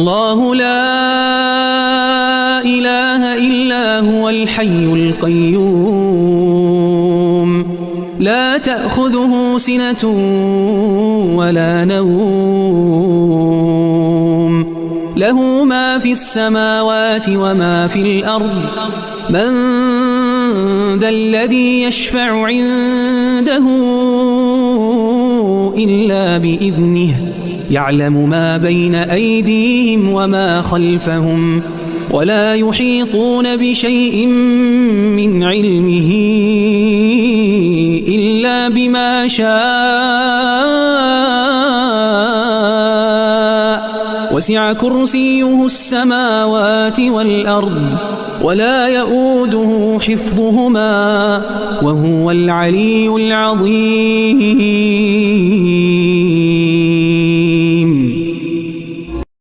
الله لا إله إلا هو الحي القيوم لا تأخذه سنة ولا نوم له ما في السماوات وما في الأرض من ذا الذي يشفع عنده إلا بإذنه يعلم ما بين أيديهم وما خلفهم ولا يحيطون بشيء من علمه إلا بما شاء وسع كرسيه السماوات والأرض ولا يؤوده حفظهما وهو العلي العظيم.